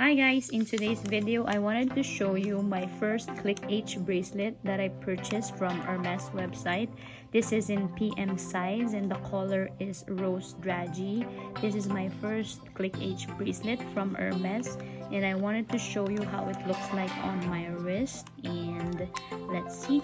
Hi guys, in today's video I wanted to show you my first Clic H bracelet that I purchased from Hermes website. This is in PM size and the color is Rose Dragée. This is my first Clic H bracelet from Hermes and I wanted to show you how it looks like on my wrist, and let's see.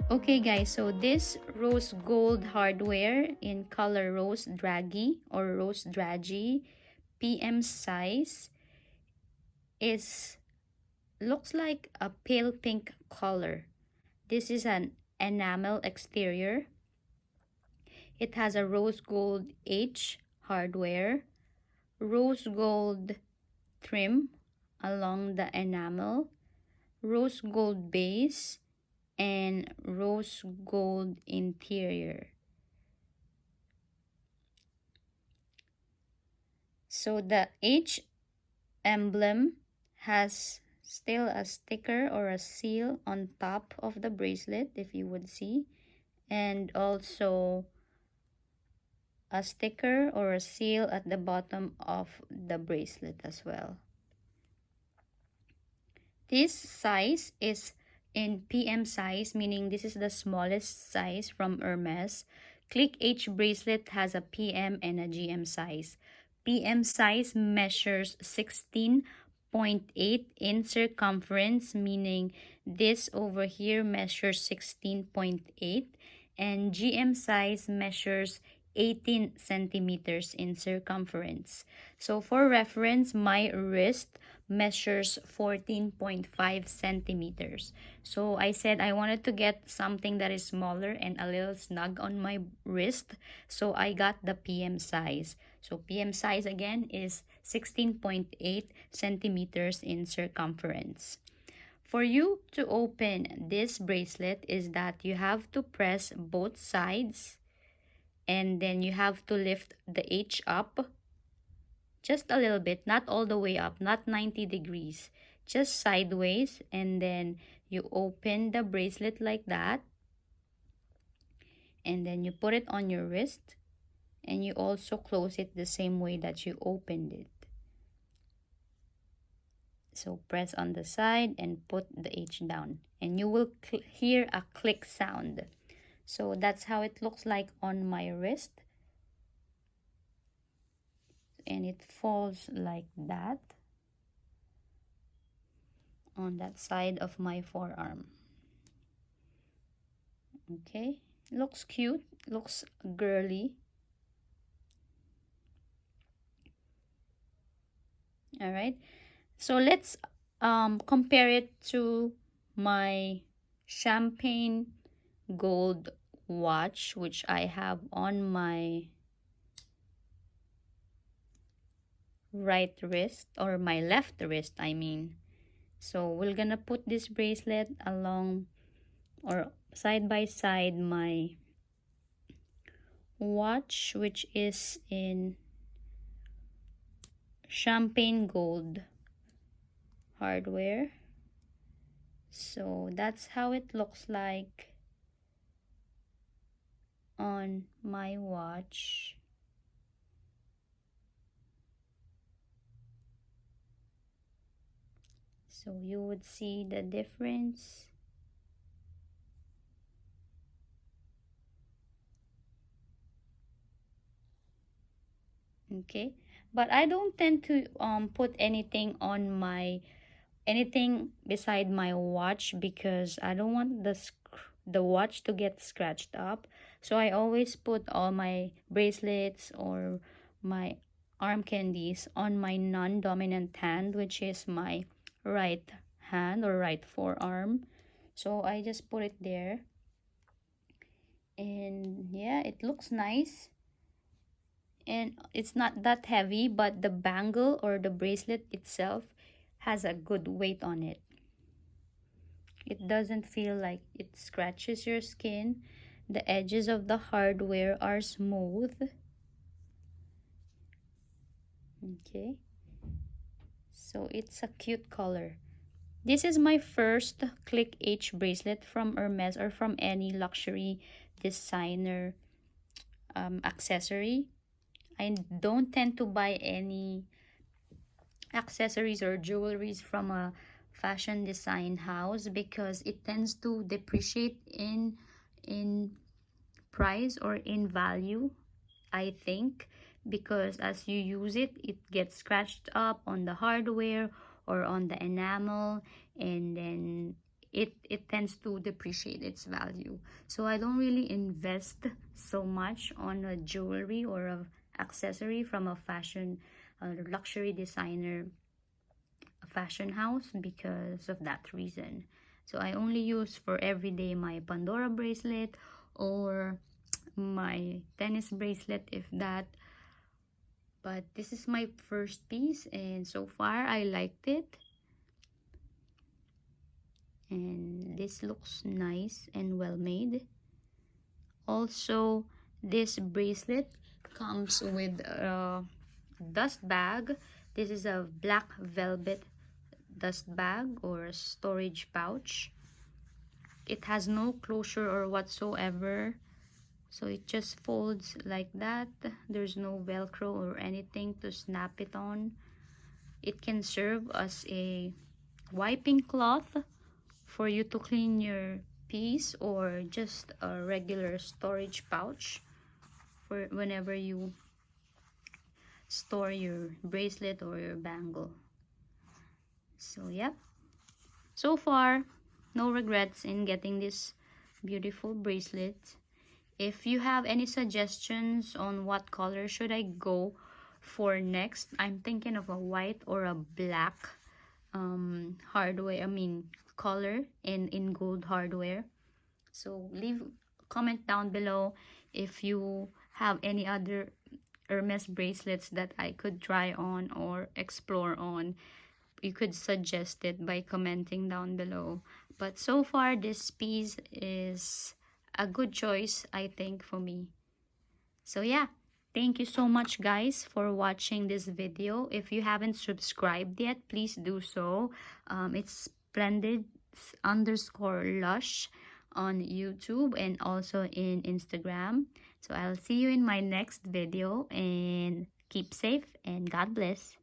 Okay guys, so this rose gold hardware in color Rose Dragée or Rose Dragée PM size is looks like a pale pink color. This is an enamel exterior. It has a rose gold H hardware, rose gold trim along the enamel, rose gold base, and rose gold interior. So the H emblem has still a sticker or a seal on top of the bracelet, if you would see, and also a sticker or a seal at the bottom of the bracelet as well. This size is in PM size, meaning this is the smallest size from Hermes. Clic H bracelet has a PM and a GM size. PM size measures 16.8 in circumference, meaning this over here measures 16.8, and GM size measures 18 centimeters in circumference. So for reference, my wrist measures 14.5 centimeters. So I said I wanted to get something that is smaller and a little snug on my wrist. So I got the PM size. So PM size again is 16.8 centimeters in circumference. For you to open this bracelet is that you have to press both sides, and then you have to lift the H up just a little bit, not all the way up, not 90 degrees, just sideways, and then you open the bracelet like that, and then you put it on your wrist, and you also close it the same way that you opened it. So press on the side and put the H down, and you will hear a click sound. So that's how it looks like on my wrist, and it falls like that on that side of my forearm. Okay, looks cute, looks girly. All right, so let's compare it to my champagne gold watch, which I have on my right wrist, or my left wrist I mean. So we're gonna put this bracelet along or side by side my watch, which is in champagne gold hardware. So that's how it looks like on my watch. So you would see the difference. Okay, but I don't tend to put anything on my beside my watch, because I don't want the watch to get scratched up. So I always put all my bracelets or my arm candies on my non-dominant hand, which is my right hand or right forearm. So I just put it there, and yeah, it looks nice. And it's not that heavy, but the bangle or the bracelet itself has a good weight on it. It doesn't feel like it scratches your skin. The edges of the hardware are smooth. Okay, so it's a cute color. This is my first Clic H bracelet from Hermes or from any luxury designer accessory. I don't tend to buy any accessories or jewelries from a fashion design house, because it tends to depreciate in price or in value, I think, because as you use it, it gets scratched up on the hardware or on the enamel, and then it tends to depreciate its value. So I don't really invest so much on a jewelry or a accessory from a fashion luxury designer fashion house because of that reason. So I only use for everyday my Pandora bracelet or my tennis bracelet, if that. But this is my first piece, and so far I liked it, and this looks nice and well made. Also, this bracelet comes with a dust bag. This is a black velvet dust bag or storage pouch. It has no closure or whatsoever, so it just folds like that. There's no velcro or anything to snap it on. It can serve as a wiping cloth for you to clean your piece, or just a regular storage pouch for whenever you store your bracelet or your bangle. So yep, so far no regrets in getting this beautiful bracelet. If you have any suggestions on what color should I go for next, I'm thinking of a white or a black hardware, color in gold hardware. So leave comment down below if you have any other Hermes bracelets that I could try on or explore on. You could suggest it by commenting down below. But so far, this piece is a good choice, I think, for me. So yeah, thank you so much guys for watching this video. If you haven't subscribed yet, please do so. It's splendid underscore lush on YouTube and also in Instagram. So I'll see you in my next video, and keep safe and God bless.